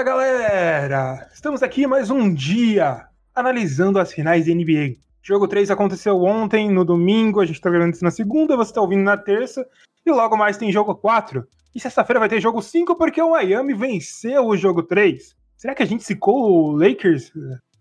Fala galera! Estamos aqui mais um dia analisando as finais da NBA. Jogo 3 aconteceu ontem, no domingo, a gente tá gravando isso na segunda, você tá ouvindo na terça, e logo mais tem jogo 4. E sexta-feira vai ter jogo 5 porque o Miami venceu o jogo 3. Será que a gente zicou o Lakers,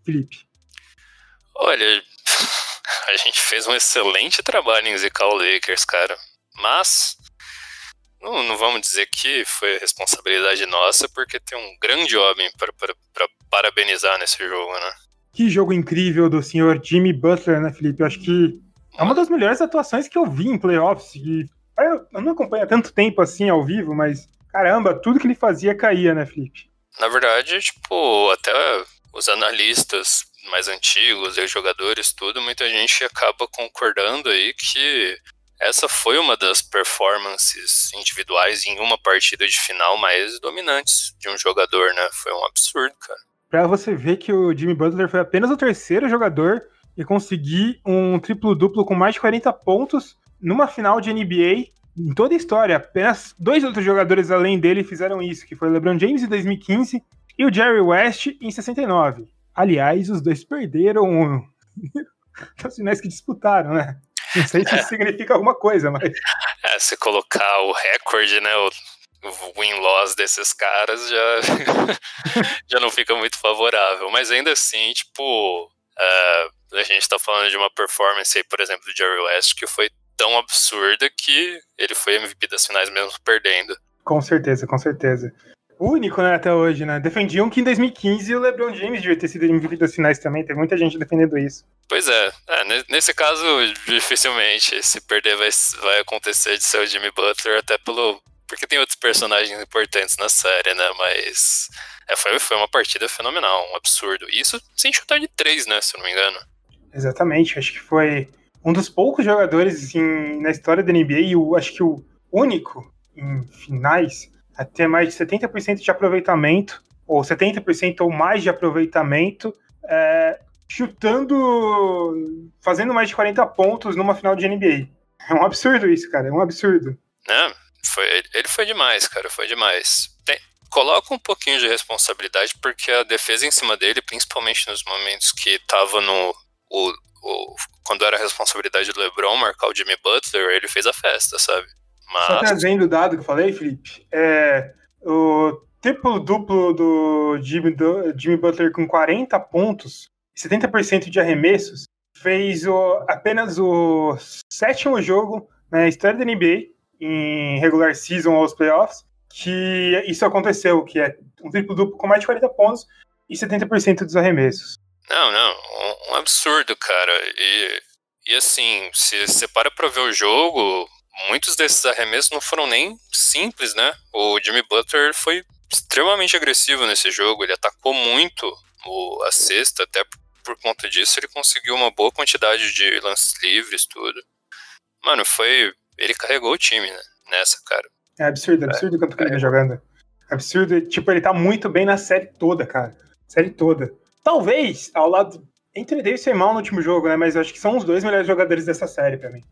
Felipe? Olha, a gente fez um excelente trabalho em zicar o Lakers, cara. Mas não vamos dizer que foi responsabilidade nossa, porque tem um grande homem para parabenizar nesse jogo, né? Que jogo incrível do senhor Jimmy Butler, né, Felipe? Eu acho que é uma das melhores atuações que eu vi em playoffs. E eu não acompanho há tanto tempo assim ao vivo, mas caramba, tudo que ele fazia caía, né, Felipe? Na verdade, tipo, até os analistas mais antigos e os jogadores, tudo, muita gente acaba concordando aí que essa foi uma das performances individuais em uma partida de final mais dominantes de um jogador, né? Foi um absurdo, cara. Pra você ver que o Jimmy Butler foi apenas o terceiro jogador e conseguir um triplo-duplo com mais de 40 pontos numa final de NBA em toda a história. Apenas dois outros jogadores além dele fizeram isso, que foi o LeBron James em 2015 e o Jerry West em 69. Aliás, os dois perderam as finais que disputaram, né? Não sei se isso significa alguma coisa, mas... se colocar o recorde, né, o win-loss desses caras já não fica muito favorável. Mas ainda assim, tipo, a gente tá falando de uma performance aí, por exemplo, do Jerry West, que foi tão absurda que ele foi MVP das finais mesmo perdendo. Com certeza, com certeza. O único, né, até hoje, né? Defendiam que em 2015 o LeBron James devia ter sido MVP das finais também. Tem muita gente defendendo isso. Pois é. Nesse caso, dificilmente se perder vai acontecer de ser o Jimmy Butler, até porque tem outros personagens importantes na série, né? Mas foi uma partida fenomenal, um absurdo. Isso sem chutar de 3, né? Se eu não me engano. Exatamente. Acho que foi um dos poucos jogadores assim, na história da NBA, e acho que o único em finais a ter mais de 70% de aproveitamento, ou 70% ou mais de aproveitamento, chutando, fazendo mais de 40 pontos numa final de NBA. É um absurdo isso, cara, é um absurdo. Ele foi demais, cara, foi demais. Coloca um pouquinho de responsabilidade, porque a defesa em cima dele, principalmente nos momentos que tava quando era a responsabilidade do LeBron marcar o Jimmy Butler, ele fez a festa, sabe? Só trazendo o dado que eu falei, Felipe, o triplo-duplo do Jimmy Butler com 40 pontos e 70% de arremessos fez apenas o 7º jogo na história da NBA em regular season aos playoffs que isso aconteceu, que é um triplo-duplo com mais de 40 pontos e 70% dos arremessos. Um absurdo, cara. E assim, se você para pra ver o jogo, muitos desses arremessos não foram nem simples, né? O Jimmy Butler foi extremamente agressivo nesse jogo, ele atacou muito a cesta, até por conta disso ele conseguiu uma boa quantidade de lances livres, tudo. Mano, ele carregou o time, né? Nessa, cara. É absurdo o quanto que ele vem jogando. Absurdo, tipo, ele tá muito bem na série toda, cara. Série toda. Talvez, ao lado... Entre Davis e mal no último jogo, né? Mas eu acho que são os dois melhores jogadores dessa série pra mim.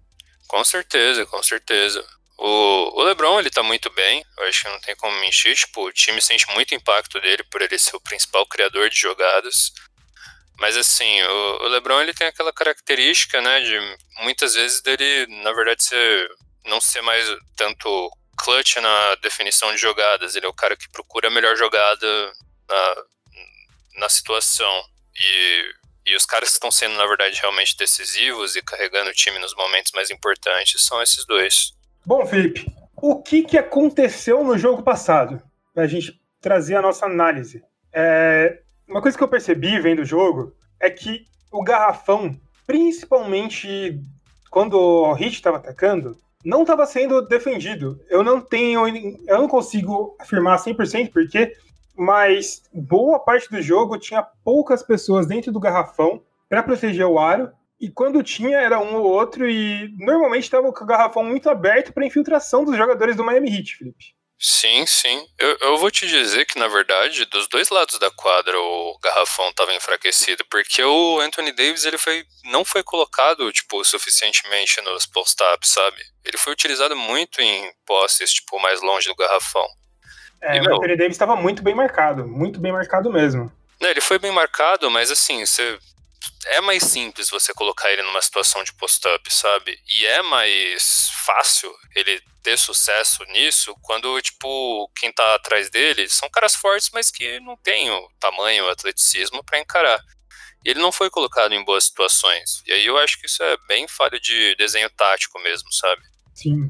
Com certeza, com certeza. O LeBron, ele tá muito bem. Eu acho que não tem como mentir. Tipo, o time sente muito impacto dele por ele ser o principal criador de jogadas. Mas assim, o LeBron, ele tem aquela característica, né? De muitas vezes dele, na verdade, não ser mais tanto clutch na definição de jogadas. Ele é o cara que procura a melhor jogada na situação. E os caras que estão sendo, na verdade, realmente decisivos e carregando o time nos momentos mais importantes são esses dois. Bom, Felipe, o que aconteceu no jogo passado? Pra gente trazer a nossa análise. Uma coisa que eu percebi vendo o jogo é que o garrafão, principalmente quando o Heat estava atacando, não estava sendo defendido. Eu não consigo afirmar 100% porque... mas boa parte do jogo tinha poucas pessoas dentro do garrafão para proteger o aro, e quando tinha era um ou outro, e normalmente estava com o garrafão muito aberto para infiltração dos jogadores do Miami Heat, Felipe. Sim. Eu vou te dizer que, na verdade, dos dois lados da quadra o garrafão estava enfraquecido, porque o Anthony Davis não foi colocado suficientemente nos post-ups, sabe? Ele foi utilizado muito em posses mais longe do garrafão. O Anthony Davis estava muito bem marcado mesmo. Ele foi bem marcado, mas assim, é mais simples você colocar ele numa situação de post-up, sabe? E é mais fácil ele ter sucesso nisso quando, tipo, quem tá atrás dele são caras fortes, mas que não tem o tamanho, o atleticismo pra encarar. E ele não foi colocado em boas situações. E aí eu acho que isso é bem falha de desenho tático mesmo, sabe? Sim.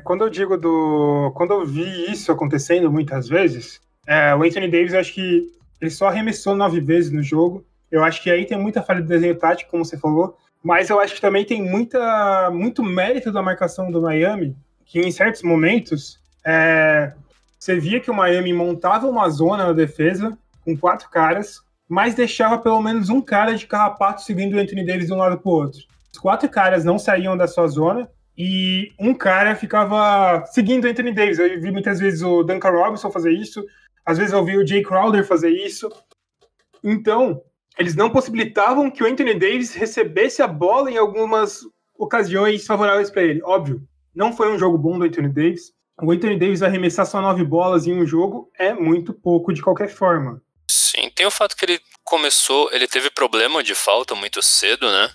Quando eu vi isso acontecendo muitas vezes, o Anthony Davis, eu acho que ele só arremessou 9 vezes no jogo. Eu acho que aí tem muita falha de desenho tático, como você falou, mas eu acho que também tem muito mérito da marcação do Miami, que em certos momentos você via que o Miami montava uma zona na defesa com 4 caras, mas deixava pelo menos um cara de carrapato seguindo o Anthony Davis de um lado para o outro. Os 4 caras não saíam da sua zona e um cara ficava seguindo o Anthony Davis. Eu vi muitas vezes o Duncan Robinson fazer isso, às vezes eu vi o Jay Crowder fazer isso. Então, eles não possibilitavam que o Anthony Davis recebesse a bola em algumas ocasiões favoráveis para ele. Óbvio, não foi um jogo bom do Anthony Davis. O Anthony Davis arremessar só 9 bolas em um jogo é muito pouco de qualquer forma. Sim, tem o fato que ele teve problema de falta muito cedo, né?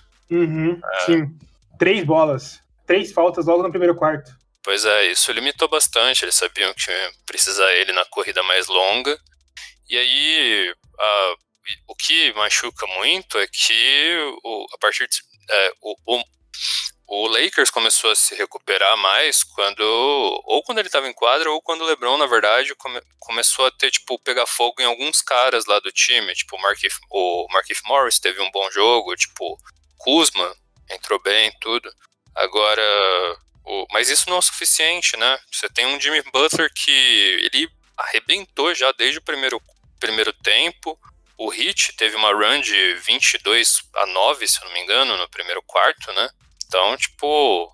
Sim, 3 bolas, 3 faltas logo no primeiro quarto. Pois é, isso limitou bastante, eles sabiam que ia precisar ele na corrida mais longa. E aí, o que machuca muito é que o Lakers começou a se recuperar mais quando ele estava em quadra ou quando o LeBron, na verdade, começou a ter, tipo, pegar fogo em alguns caras lá do time. Tipo, o Markieff Morris teve um bom jogo, tipo, Kuzma entrou bem, tudo. Agora, mas isso não é o suficiente, né? Você tem um Jimmy Butler que ele arrebentou já desde o primeiro tempo. O Heat teve uma run de 22-9, se eu não me engano, no primeiro quarto, né? Então, tipo,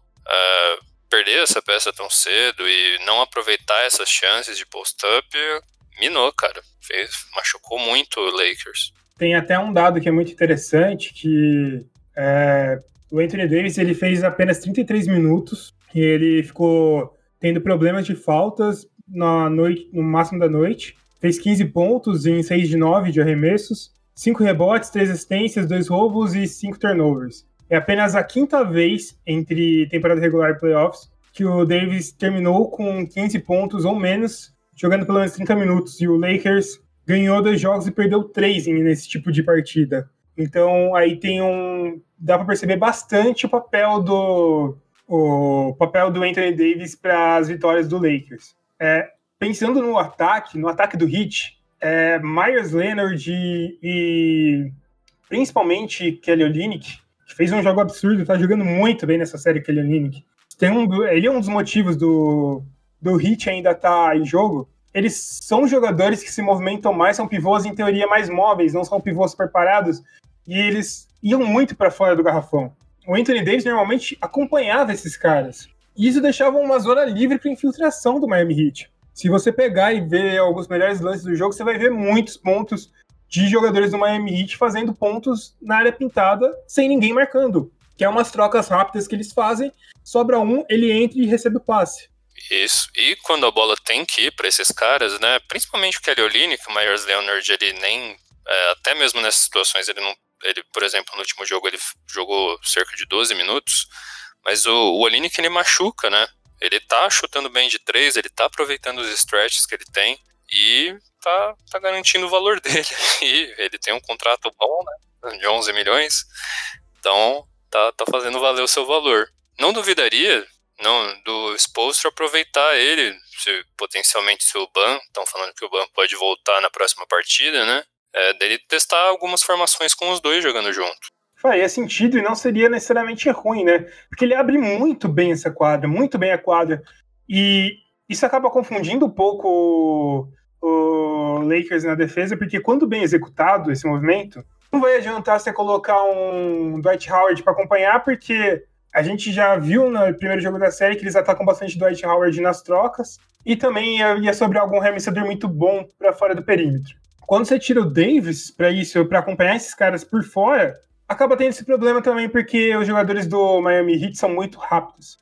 perder essa peça tão cedo e não aproveitar essas chances de post-up, minou, cara. Machucou muito o Lakers. Tem até um dado que é muito interessante, que o Anthony Davis ele fez apenas 33 minutos e ele ficou tendo problemas de faltas no máximo da noite. Fez 15 pontos em 6 de 9 de arremessos, 5 rebotes, 3 assistências, 2 roubos e 5 turnovers. É apenas a 5ª vez entre temporada regular e playoffs que o Davis terminou com 15 pontos ou menos, jogando pelo menos 30 minutos. E o Lakers ganhou 2 jogos e perdeu 3 nesse tipo de partida. Então aí dá para perceber bastante o papel do Anthony Davis para as vitórias do Lakers. Pensando no ataque do Heat, Meyers Leonard e principalmente Kelly Olynyk, que fez um jogo absurdo, tá jogando muito bem nessa série, Kelly Olynyk. Ele é um dos motivos do Heat ainda estar em jogo. Eles são jogadores que se movimentam mais, são pivôs em teoria mais móveis, não são pivôs preparados, e eles iam muito para fora do garrafão. O Anthony Davis normalmente acompanhava esses caras, e isso deixava uma zona livre para infiltração do Miami Heat. Se você pegar e ver alguns melhores lances do jogo, você vai ver muitos pontos de jogadores do Miami Heat fazendo pontos na área pintada sem ninguém marcando, que é umas trocas rápidas que eles fazem, sobra um, ele entra e recebe o passe. Isso, e quando a bola tem que ir para esses caras, né, principalmente o Kelly Olynyk, o Meyers Leonard, ele nem, até mesmo nessas situações, ele, por exemplo, no último jogo ele jogou cerca de 12 minutos, mas o Olynyk ele machuca, né, ele tá chutando bem de 3, ele tá aproveitando os stretches que ele tem, e tá garantindo o valor dele. E ele tem um contrato bom, né, de 11 milhões. Então, tá fazendo valer o seu valor. Não duvidaria do Spoelstra aproveitar ele, potencialmente se o Ban, estão falando que o Ban pode voltar na próxima partida, né, dele testar algumas formações com os dois jogando junto. Faria sentido e não seria necessariamente ruim, né? Porque ele abre muito bem essa quadra, muito bem a quadra. E isso acaba confundindo um pouco o Lakers na defesa, porque quando bem executado esse movimento, não vai adiantar você colocar um Dwight Howard para acompanhar, porque a gente já viu no primeiro jogo da série que eles atacam bastante Dwight Howard nas trocas, e também ia sobrar algum arremessador muito bom para fora do perímetro. Quando você tira o Davis para acompanhar esses caras por fora, acaba tendo esse problema também, porque os jogadores do Miami Heat são muito rápidos.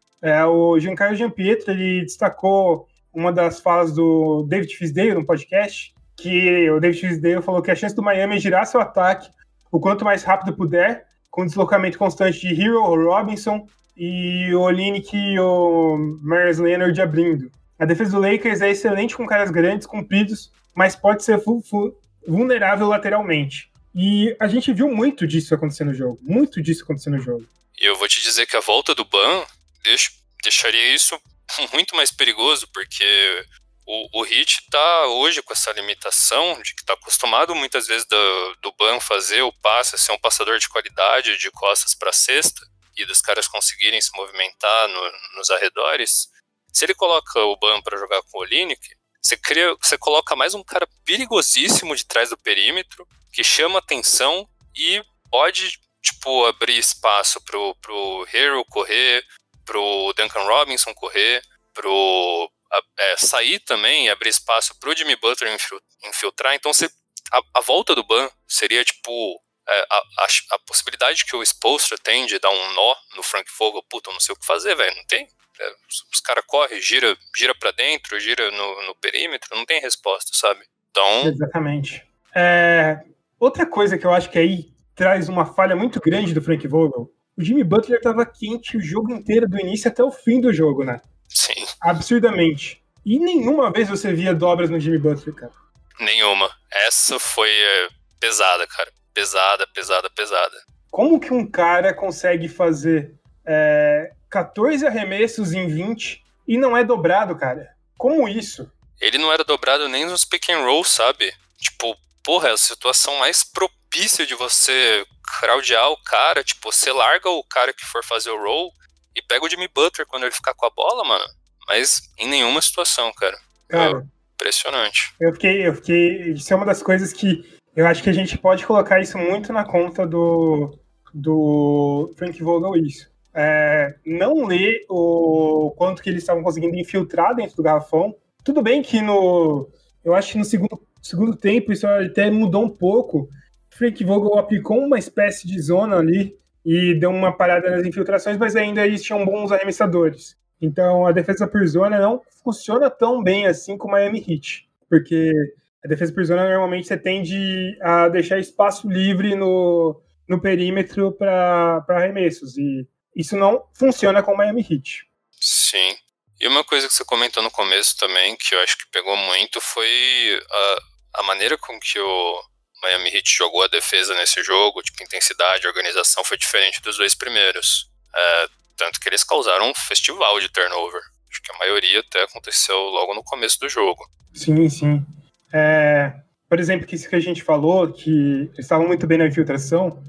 O Giancarlo Giampietro, ele destacou uma das falas do David Fisdale no podcast, que o David Fisdale falou que a chance do Miami é girar seu ataque o quanto mais rápido puder, com deslocamento constante de Hero, o Robinson e o Olynyk e o Myers Leonard abrindo. A defesa do Lakers é excelente com caras grandes, compridos, mas pode ser vulnerável lateralmente. E a gente viu muito disso acontecer no jogo. Muito disso acontecer no jogo. E eu vou te dizer que a volta do Ban deixaria isso muito mais perigoso, porque o Heat tá hoje com essa limitação de que tá acostumado muitas vezes do Ban fazer o passe, ser um passador de qualidade, de costas para cesta, e dos caras conseguirem se movimentar nos arredores. Se ele coloca o Ban para jogar com o Olynyk, você coloca mais um cara perigosíssimo de trás do perímetro, que chama atenção e pode, tipo, abrir espaço pro Hero correr, pro Duncan Robinson correr, sair também e abrir espaço pro Jimmy Butler infiltrar. Então a volta do Ban seria, tipo, a possibilidade que o Spoelstra tem de dar um nó no Frank Vogel. Puta, eu não sei o que fazer, velho, não tem. Os caras correm, gira pra dentro, gira no perímetro, não tem resposta, sabe? Então... Exatamente. Outra coisa que eu acho que aí traz uma falha muito grande do Frank Vogel, o Jimmy Butler estava quente o jogo inteiro, do início até o fim do jogo, né? Sim. Absurdamente. E nenhuma vez você via dobras no Jimmy Butler, cara. Nenhuma. Essa foi pesada, cara. Pesada. Como que um cara consegue fazer 14 arremessos em 20 e não é dobrado, cara? Como isso? Ele não era dobrado nem nos pick and roll, sabe? Tipo, porra, é a situação mais propícia de você crowdear o cara. Tipo, você larga o cara que for fazer o roll e pega o Jimmy Butler quando ele ficar com a bola, mano. Mas em nenhuma situação, cara. Impressionante. Eu fiquei... Isso é uma das coisas que eu acho que a gente pode colocar isso muito na conta do Frank Vogel, isso. Não ler o quanto que eles estavam conseguindo infiltrar dentro do garrafão. Tudo bem que eu acho que no segundo tempo isso até mudou um pouco. O Frank Vogel aplicou uma espécie de zona ali e deu uma parada nas infiltrações, mas ainda eles tinham bons arremessadores. Então a defesa por zona não funciona tão bem assim com o Miami Heat, porque a defesa por zona normalmente você tende a deixar espaço livre no perímetro para arremessos, e isso não funciona com o Miami Heat. Sim. E uma coisa que você comentou no começo também, que eu acho que pegou muito, foi a maneira com que o Miami Heat jogou a defesa nesse jogo. Tipo, intensidade, organização foi diferente dos dois primeiros. Tanto que eles causaram um festival de turnover. Acho que a maioria até aconteceu logo no começo do jogo. Sim. Por exemplo, que isso que a gente falou, que eles estavam muito bem na infiltração,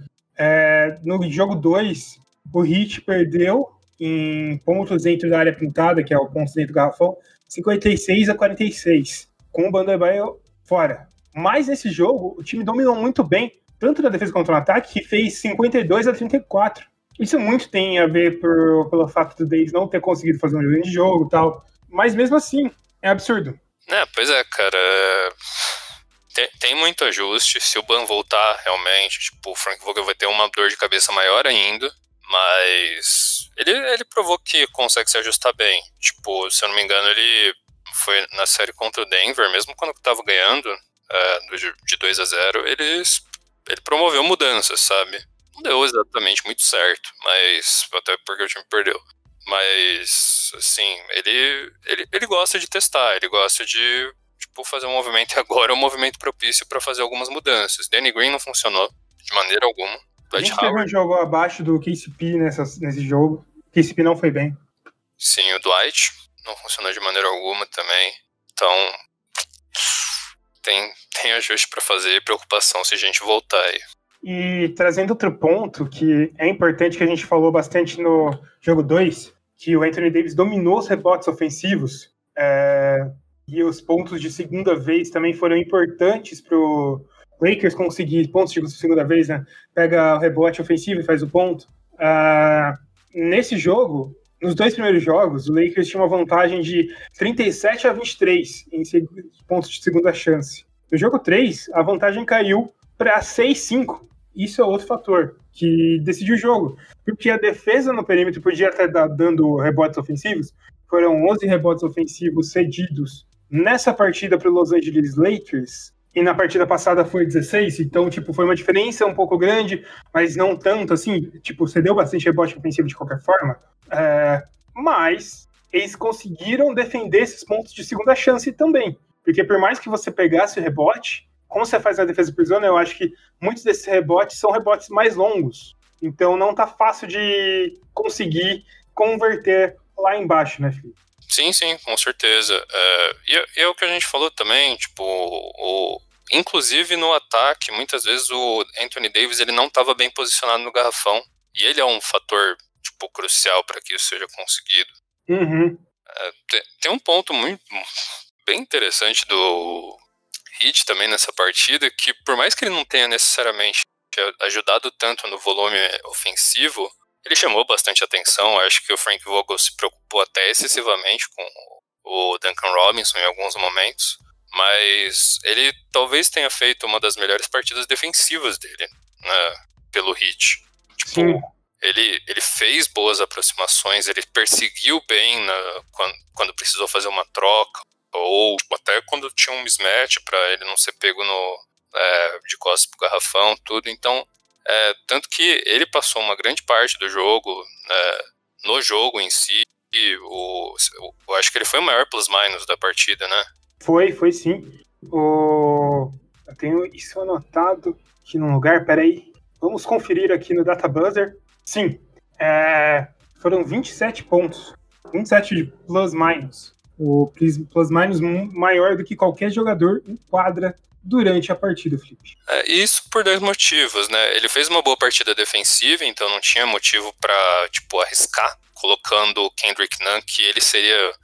no jogo 2, o Heat perdeu em pontos dentro da área pintada, que é o ponto dentro do garrafão, 56-46, com o Bam Adebayo fora. Mas nesse jogo, o time dominou muito bem, tanto na defesa quanto no ataque, que fez 52-34. Isso muito tem a ver pelo fato do Davis não ter conseguido fazer um grande jogo e tal, mas mesmo assim, é absurdo. Pois é, cara, tem muito ajuste. Se o Ban voltar, realmente, tipo, o Frank Vogel vai ter uma dor de cabeça maior ainda, mas ele provou que consegue se ajustar bem. Tipo, se eu não me engano, ele foi na série contra o Denver, mesmo quando tava ganhando de 2-0, ele promoveu mudanças, sabe? Não deu exatamente muito certo, mas até porque o time perdeu. Mas, assim, ele gosta de testar, ele gosta de, tipo, fazer um movimento, e agora é um movimento propício para fazer algumas mudanças. Danny Green não funcionou de maneira alguma. A gente teve um jogo abaixo do KCP nesse jogo. O KCP não foi bem. Sim, o Dwight não funcionou de maneira alguma também. Então, tem ajuste para fazer e preocupação se a gente voltar aí. E trazendo outro ponto que é importante, que a gente falou bastante no jogo 2, que o Anthony Davis dominou os rebotes ofensivos, e os pontos de segunda vez também foram importantes para o Lakers conseguir pontos de segunda vez, né? Pega o rebote ofensivo e faz o ponto. Nesse jogo, nos dois primeiros jogos, o Lakers tinha uma vantagem de 37-23 em pontos de segunda chance. No jogo 3, a vantagem caiu para 6-5. Isso é outro fator que decidiu o jogo, porque a defesa no perímetro podia estar dando rebotes ofensivos, foram 11 rebotes ofensivos cedidos nessa partida para o Los Angeles Lakers, e na partida passada foi 16, então, tipo, foi uma diferença um pouco grande, mas não tanto, assim, tipo, cedeu bastante rebote ofensivo de qualquer forma, mas eles conseguiram defender esses pontos de segunda chance também, porque por mais que você pegasse o rebote, como você faz na defesa por zona, eu acho que muitos desses rebotes são rebotes mais longos, então não tá fácil de conseguir converter lá embaixo, né, Felipe? Sim, com certeza. E é o que a gente falou também, tipo, inclusive no ataque, muitas vezes o Anthony Davis ele não estava bem posicionado no garrafão, e ele é um fator, tipo, crucial para que isso seja conseguido. Uhum. Tem um ponto bem interessante do Heat também nessa partida, que por mais que ele não tenha necessariamente ajudado tanto no volume ofensivo, ele chamou bastante atenção. Acho que o Frank Vogel se preocupou até excessivamente com o Duncan Robinson em alguns momentos, mas ele talvez tenha feito uma das melhores partidas defensivas dele, né, pelo Heat. Tipo, Sim. Ele fez boas aproximações, ele perseguiu bem quando precisou fazer uma troca, ou até quando tinha um mismatch para ele não ser pego de costas pro garrafão, tudo. Então, tanto que ele passou uma grande parte do jogo, no jogo em si, e eu acho que ele foi o maior plus-minus da partida, né? Foi sim. Eu tenho isso anotado aqui num lugar, peraí. Vamos conferir aqui no Data Buzzer. Sim, foram 27 pontos. 27 de plus-minus. O plus-minus maior do que qualquer jogador em quadra durante a partida, Felipe. Isso por dois motivos, né? Ele fez uma boa partida defensiva, então não tinha motivo para, tipo, arriscar, colocando o Kendrick Nunn, que ele seria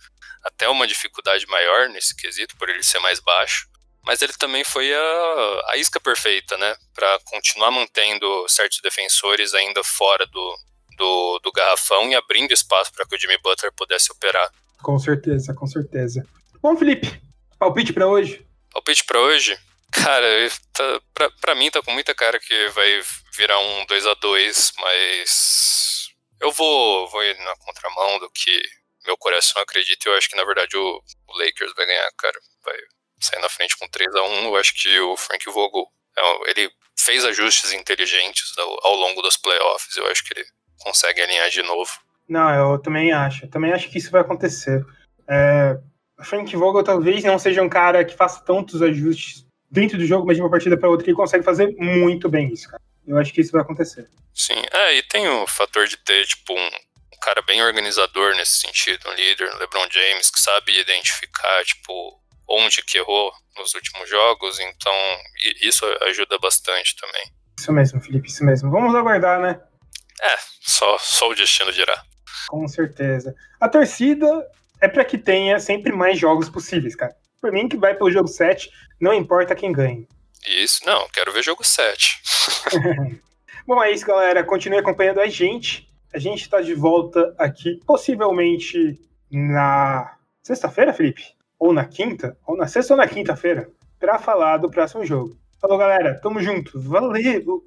até uma dificuldade maior nesse quesito, por ele ser mais baixo. Mas ele também foi a isca perfeita, né? Para continuar mantendo certos defensores ainda fora do garrafão e abrindo espaço para que o Jimmy Butler pudesse operar. Com certeza, com certeza. Bom, Felipe, palpite para hoje? Palpite para hoje? Cara, pra mim tá com muita cara que vai virar um 2-2, mas eu vou ir na contramão do que meu coração acredita. Eu acho que, na verdade, o Lakers vai ganhar, cara. Vai sair na frente com 3-1. Eu acho que o Frank Vogel, ele fez ajustes inteligentes ao longo dos playoffs. Eu acho que ele consegue alinhar de novo. Não, eu também acho. Que isso vai acontecer. O Frank Vogel talvez não seja um cara que faça tantos ajustes dentro do jogo, mas de uma partida para outra ele consegue fazer muito bem isso, cara. Eu acho que isso vai acontecer. Sim, e tem o fator de ter, tipo, um cara bem organizador nesse sentido, um líder, LeBron James, que sabe identificar, tipo, onde que errou nos últimos jogos, então isso ajuda bastante também. Isso mesmo, Felipe, isso mesmo. Vamos aguardar, né? Só o destino dirá. Com certeza. A torcida é para que tenha sempre mais jogos possíveis, cara. Por mim, que vai pelo jogo 7, não importa quem ganhe. Isso, não, quero ver jogo 7. Bom, é isso, galera. Continue acompanhando a gente. A gente está de volta aqui, possivelmente na sexta-feira, Felipe? Ou na quinta? Ou na sexta ou na quinta-feira? Para falar do próximo jogo. Falou, galera. Tamo junto. Valeu!